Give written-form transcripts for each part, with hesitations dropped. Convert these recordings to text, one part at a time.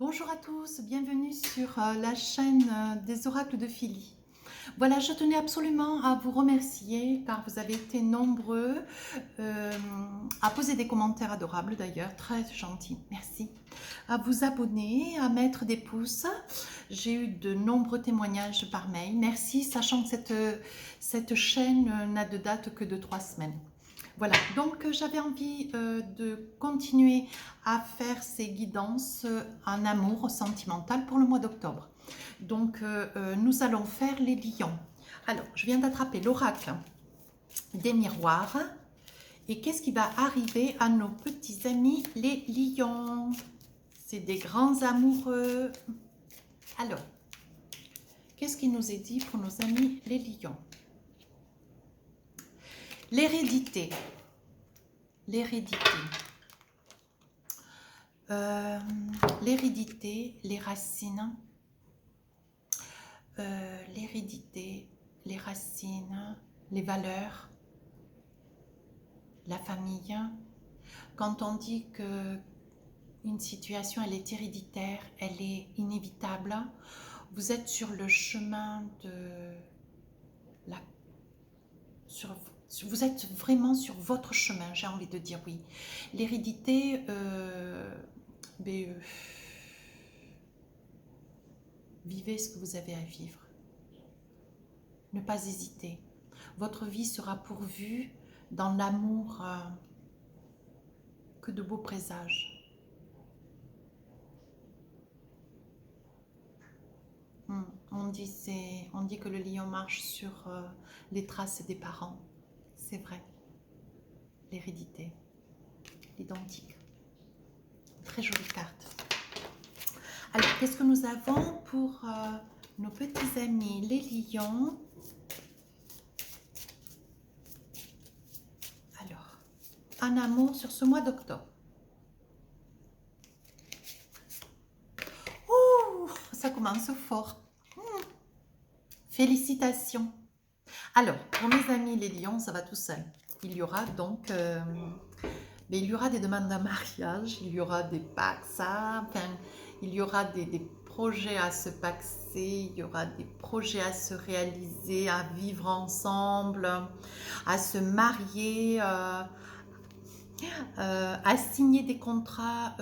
Bonjour à tous, bienvenue sur la chaîne des oracles de Philly. Voilà, je tenais absolument à vous remercier car vous avez été nombreux euh, à poser des commentaires adorables d'ailleurs, très gentils, merci. À vous abonner, à mettre des pouces. J'ai eu de nombreux témoignages par mail, merci, sachant que cette chaîne n'a de date que de 3 semaines. Voilà, donc j'avais envie de continuer à faire ces guidances en amour sentimental pour le mois d'octobre. Donc nous allons faire les lions. Alors, je viens d'attraper l'oracle des miroirs. Et qu'est-ce qui va arriver à nos petits amis les lions? C'est des grands amoureux. Alors, qu'est-ce qui nous est dit pour nos amis les lions? L'hérédité. L'hérédité. L'hérédité, les racines, l'hérédité, les racines, les valeurs, la famille. Quand on dit que une situation elle est héréditaire, elle est inévitable, vous êtes sur le chemin de la... vous êtes vraiment sur votre chemin, j'ai envie de dire oui. L'hérédité, vivez ce que vous avez à vivre. Ne pas hésiter. Votre vie sera pourvue dans l'amour que de beaux présages. On dit que le lion marche sur les traces des parents. C'est vrai. L'hérédité, l'identique. Très jolie carte. Alors, qu'est-ce que nous avons pour nos petits amis, les lions? Alors, un amour sur ce mois d'octobre. Ouh, ça commence fort. Félicitations. Alors, pour mes amis les lions, ça va tout seul. Il y aura donc... il y aura des demandes en mariage, il y aura des paxes, enfin, il y aura des projets à se paxer, il y aura des projets à se réaliser, à vivre ensemble, à se marier, à signer des contrats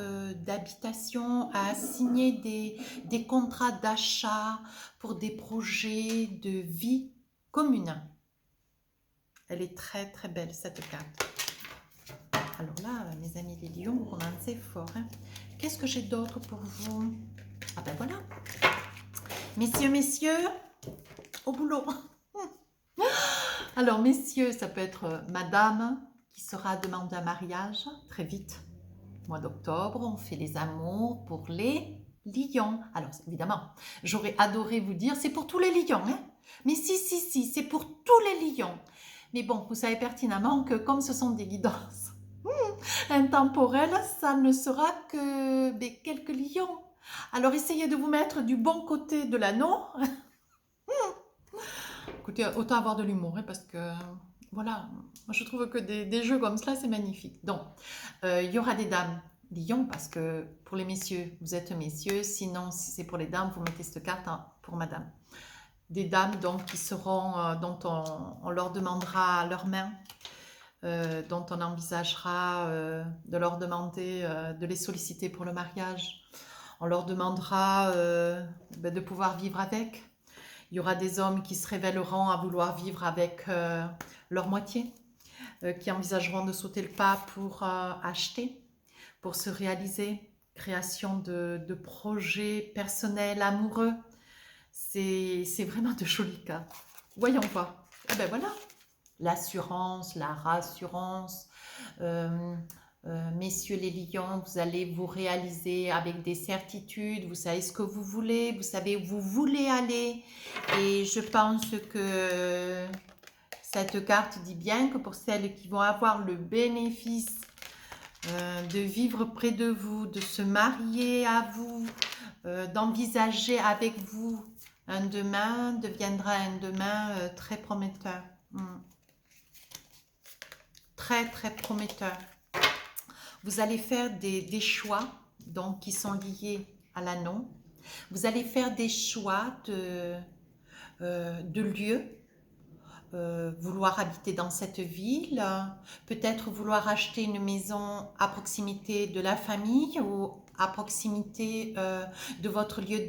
d'habitation, à signer des contrats d'achat pour des projets de vie commune. Elle est très très belle cette carte. Alors là, mes amis les lions, vous commencez fort. Hein. Qu'est-ce que j'ai d'autre pour vous? Ah ben voilà. Messieurs, messieurs, au boulot. Alors, messieurs, ça peut être madame qui sera demandée en mariage très vite. Mois d'octobre, on fait les amours pour les lions. Alors, évidemment, j'aurais adoré vous dire, c'est pour tous les lions. Hein. Mais si, c'est pour tous les lions. Mais bon, vous savez pertinemment que comme ce sont des guidances intemporelles, ça ne sera que quelques lions. Alors, essayez de vous mettre du bon côté de l'anneau. Écoutez, autant avoir de l'humour, hein, parce que, voilà, moi je trouve que des jeux comme cela, c'est magnifique. Donc, il y aura des dames lions, parce que pour les messieurs, vous êtes messieurs, sinon, si c'est pour les dames, vous mettez cette carte pour madame. Des dames, donc, qui seront, dont on leur demandera leur main, dont on envisagera de leur demander, de les solliciter pour le mariage. On leur demandera de pouvoir vivre avec. Il y aura des hommes qui se révéleront à vouloir vivre avec leur moitié, qui envisageront de sauter le pas pour acheter, pour se réaliser, création de projets personnels, amoureux. C'est vraiment de jolis cas. Voyons voir. Ah ben voilà, l'assurance, la rassurance. Messieurs les lions, vous allez vous réaliser avec des certitudes, vous savez ce que vous voulez, vous savez où vous voulez aller. Et je pense que cette carte dit bien que pour celles qui vont avoir le bénéfice de vivre près de vous, de se marier à vous, d'envisager avec vous un demain, deviendra un demain très prometteur. Très, très prometteur. Vous allez faire des choix donc, qui sont liés à l'anneau. Vous allez faire des choix de lieux. Vouloir habiter dans cette ville, peut-être vouloir acheter une maison à proximité de la famille ou à proximité de votre lieu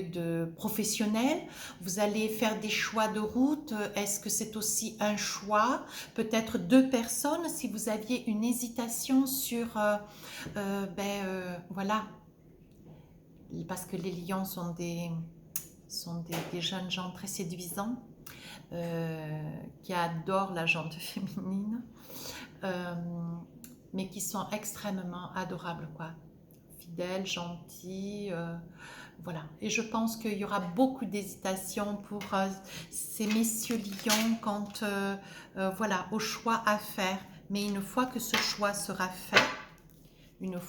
de professionnel. Vous allez faire des choix de route. Est-ce que c'est aussi un choix? Peut-être deux personnes si vous aviez une hésitation sur voilà, parce que les lions sont des jeunes gens très séduisants. Qui adorent la jante féminine, mais qui sont extrêmement adorables, quoi. Fidèles, gentils, voilà. Et je pense qu'il y aura beaucoup d'hésitation pour ces messieurs lions quant voilà, au choix à faire. Mais une fois que ce choix sera fait, il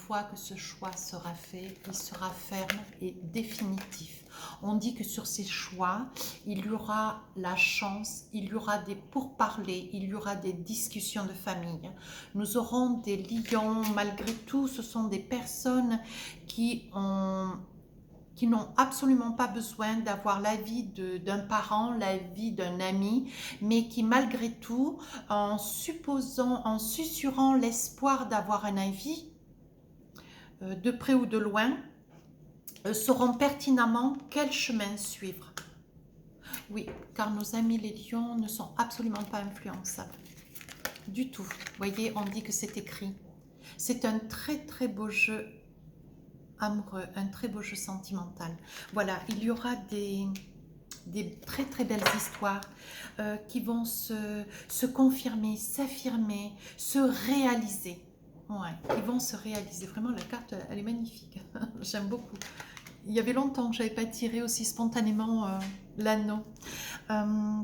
sera ferme et définitif. On dit que sur ces choix, il y aura la chance, il y aura des pourparlers, il y aura des discussions de famille. Nous aurons des lions, malgré tout, ce sont des personnes qui n'ont absolument pas besoin d'avoir l'avis d'un parent, l'avis d'un ami, mais qui malgré tout, en susurrant l'espoir d'avoir un avis, de près ou de loin, sauront pertinemment quel chemin suivre. Oui, car nos amis les lions ne sont absolument pas influençables. Du tout. Vous voyez, on dit que c'est écrit. C'est un très très beau jeu amoureux, un très beau jeu sentimental. Voilà, il y aura des très très belles histoires qui vont se confirmer, s'affirmer, se réaliser. Ouais, ils vont se réaliser. Vraiment, la carte, elle est magnifique. J'aime beaucoup. Il y avait longtemps que je n'avais pas tiré aussi spontanément l'anneau.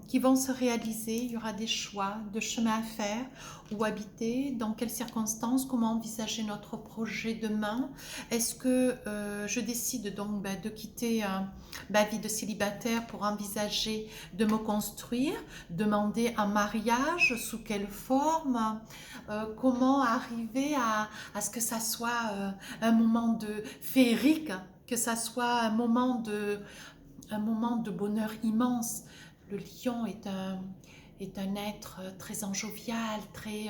Qui vont se réaliser. Il y aura des choix de chemin à faire, où habiter, dans quelles circonstances, comment envisager notre projet demain. Est-ce que je décide donc de quitter ma vie de célibataire pour envisager de me construire, demander un mariage, sous quelle forme, comment arriver à ce que ça soit un moment de féerique, que ça soit un moment de bonheur immense. Le lion est un être très enjovial, très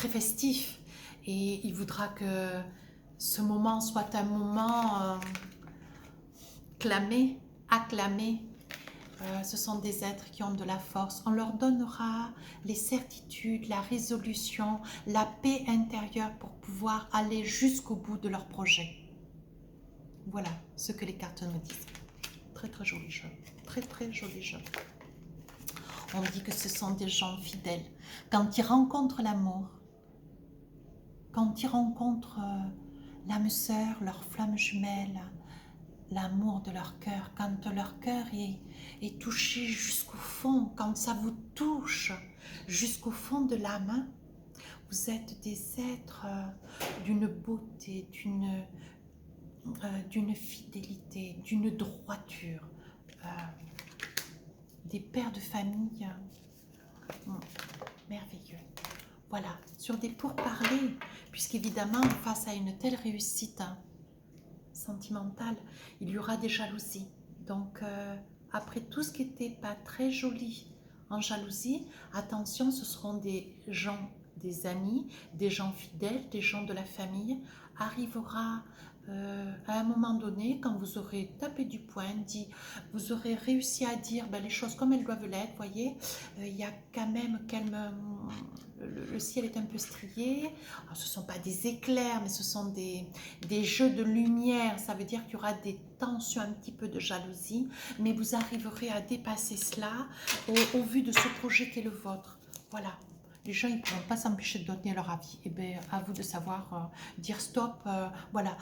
festif, et il voudra que ce moment soit un moment acclamé. Ce sont des êtres qui ont de la force. On leur donnera les certitudes, la résolution, la paix intérieure pour pouvoir aller jusqu'au bout de leur projet. Voilà ce que les cartes me disent. Très très joli jeu. Très très joli jeu. On dit que ce sont des gens fidèles. Quand ils rencontrent l'amour, quand ils rencontrent l'âme sœur, leur flamme jumelle, l'amour de leur cœur, quand leur cœur est touché jusqu'au fond, quand ça vous touche jusqu'au fond de l'âme, vous êtes des êtres d'une beauté, d'une fidélité, d'une droiture, des pères de famille merveilleux. Voilà, sur des pourparlers, puisqu'évidemment, face à une telle réussite sentimentale, il y aura des jalousies. Donc, après tout ce qui n'était pas très joli en jalousie, attention, ce seront des gens, des amis, des gens fidèles, des gens de la famille. Arrivera à un moment donné, quand vous aurez tapé du poing, vous aurez réussi à dire les choses comme elles doivent l'être, voyez, il y a quand même le ciel est un peu strié. Alors, ce ne sont pas des éclairs, mais ce sont des jeux de lumière. Ça veut dire qu'il y aura des tensions, un petit peu de jalousie, mais vous arriverez à dépasser cela au vu de ce projet qui est le vôtre. Voilà. Les gens, ils ne pourront pas s'empêcher de donner leur avis. Et bien, à vous de savoir dire stop. Voilà,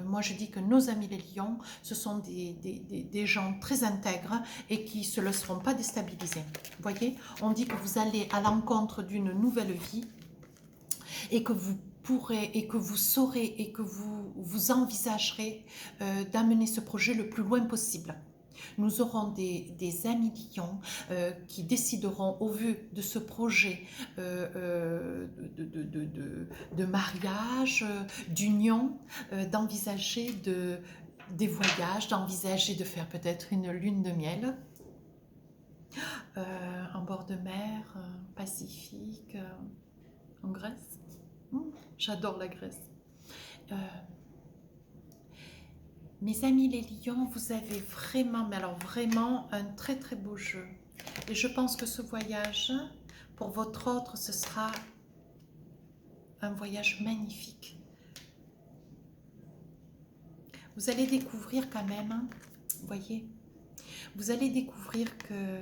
moi je dis que nos amis les lions, ce sont des gens très intègres et qui ne se laisseront pas déstabiliser. Vous voyez, on dit que vous allez à l'encontre d'une nouvelle vie et que vous pourrez et que vous saurez et que vous envisagerez d'amener ce projet le plus loin possible. Nous aurons des amis lions qui décideront au vu de ce projet de mariage, d'union, d'envisager des voyages, d'envisager de faire peut-être une lune de miel en bord de mer, Pacifique, en Grèce. J'adore la Grèce. Mes amis les lions, vous avez vraiment, mais alors vraiment un très très beau jeu. Et je pense que ce voyage, pour votre autre, ce sera un voyage magnifique. Vous allez découvrir quand même, hein, vous voyez, vous allez découvrir que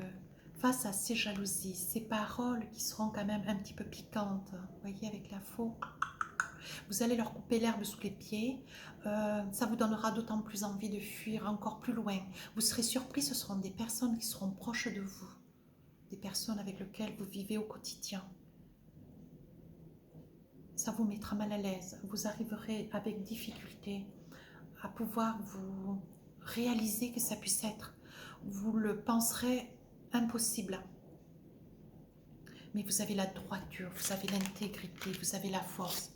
face à ces jalousies, ces paroles qui seront quand même un petit peu piquantes, vous voyez, avec la faux, vous allez leur couper l'herbe sous les pieds, ça vous donnera d'autant plus envie de fuir encore plus loin. Vous serez surpris, ce seront des personnes qui seront proches de vous, des personnes avec lesquelles vous vivez au quotidien. Ça vous mettra mal à l'aise, vous arriverez avec difficulté à pouvoir vous réaliser que ça puisse être. Vous le penserez impossible. Mais vous avez la droiture, vous avez l'intégrité, vous avez la force.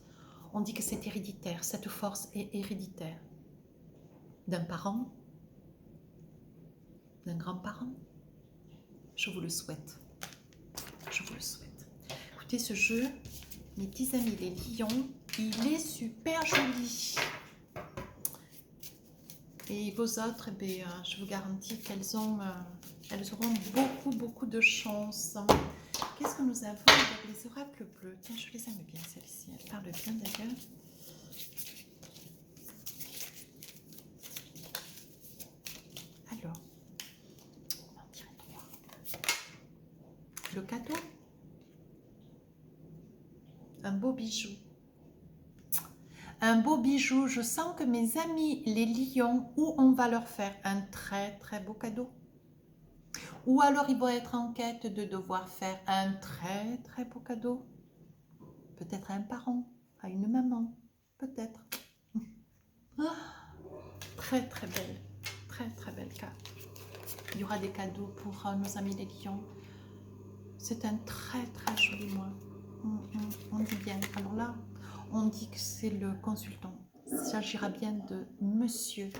On dit que c'est héréditaire, cette force est héréditaire. D'un parent, d'un grand-parent. Je vous le souhaite. Je vous le souhaite. Écoutez, ce jeu, mes petits amis les lions, il est super joli. Et vos autres, eh bien, je vous garantis qu'elles auront beaucoup de chance. Qu'est-ce que nous avons avec les oracles bleus? Tiens, je les aime bien, celles-ci. Elles parlent bien d'ailleurs. Alors, on en dirait trois. Le cadeau. Un beau bijou. Un beau bijou. Je sens que mes amis les lions, ou on va leur faire un très très beau cadeau, ou alors ils vont être en quête de devoir faire un très très beau cadeau. Peut-être à un parent, à une maman, peut-être. Très très belle carte. Il y aura des cadeaux pour nos amis les lions. C'est un très très joli mois. On dit bien. Alors là, on dit que c'est le consultant. Il s'agira bien de Monsieur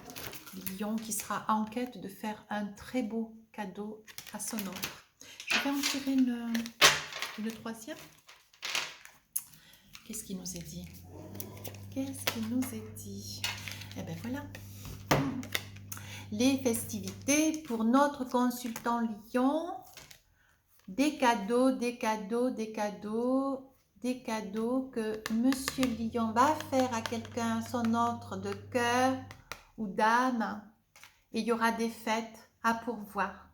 Lion qui sera en quête de faire un très beau cadeau à son autre. Je vais en tirer une troisième. Qu'est-ce qui nous est dit? Qu'est-ce qui nous est dit? Eh bien voilà. Les festivités pour notre consultant lion. Des cadeaux, des cadeaux, des cadeaux, des cadeaux que Monsieur Lion va faire à quelqu'un, son autre de cœur ou d'âme. Et il y aura des fêtes à pourvoir.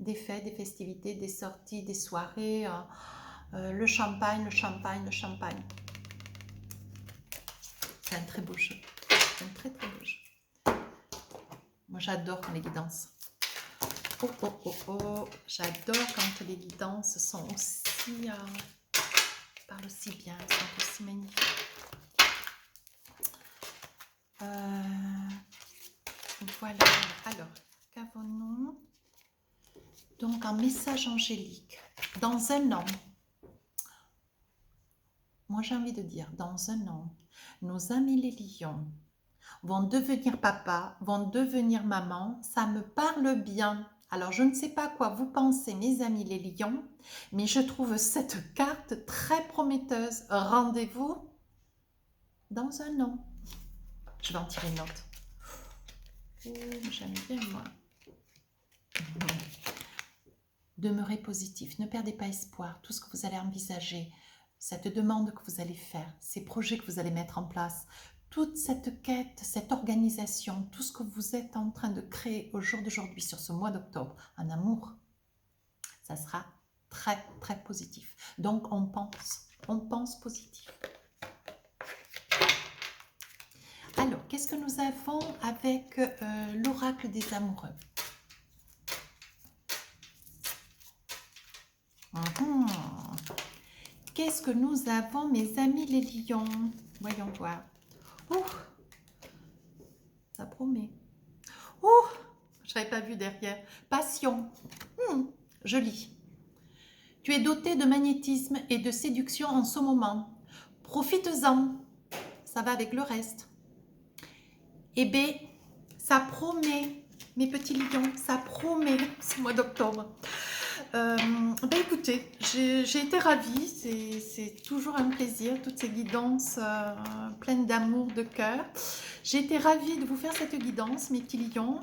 Des fêtes, des festivités, des sorties, des soirées, le champagne, le champagne, le champagne. C'est un très beau jeu. C'est un très très beau jeu. Moi j'adore quand les guidances. J'adore quand les guidances sont aussi, parlent aussi bien, sont aussi magnifiques. Voilà. Alors, qu'avons-nous? Donc, un message angélique. Dans un an, moi j'ai envie de dire, dans un an, nos amis les lions vont devenir papa, vont devenir maman. Ça me parle bien. Alors, je ne sais pas quoi vous pensez, mes amis les lions, mais je trouve cette carte très prometteuse. Rendez-vous dans un an. Je vais en tirer une autre. Oh, j'aime bien, moi. Demeurez positif, ne perdez pas espoir. Tout ce que vous allez envisager, cette demande que vous allez faire, ces projets que vous allez mettre en place, toute cette quête, cette organisation, tout ce que vous êtes en train de créer au jour d'aujourd'hui, sur ce mois d'octobre, en amour, ça sera très, très positif. Donc, on pense positif. Alors, qu'est-ce que nous avons avec l'oracle des amoureux? Qu'est-ce que nous avons, mes amis les lions? Voyons voir. Ouh, ça promet. Ouh, n'avais pas vu derrière. Passion. Joli. Tu es doté de magnétisme et de séduction en ce moment. Profites-en. Ça va avec le reste. Eh bien, ça promet, mes petits lions, ça promet ce mois d'octobre. Écoutez, j'ai été ravie, c'est toujours un plaisir, toutes ces guidances pleines d'amour, de cœur. J'ai été ravie de vous faire cette guidance, mes petits lions.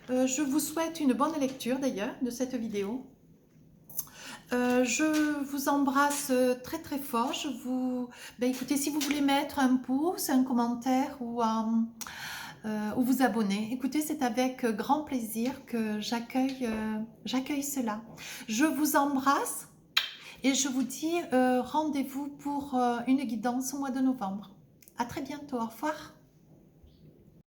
Je vous souhaite une bonne lecture d'ailleurs de cette vidéo. Je vous embrasse très très fort. Écoutez, si vous voulez mettre un pouce, un commentaire ou vous abonner, écoutez, c'est avec grand plaisir que j'accueille cela. Je vous embrasse et je vous dis rendez-vous pour une guidance au mois de novembre. À très bientôt, au revoir.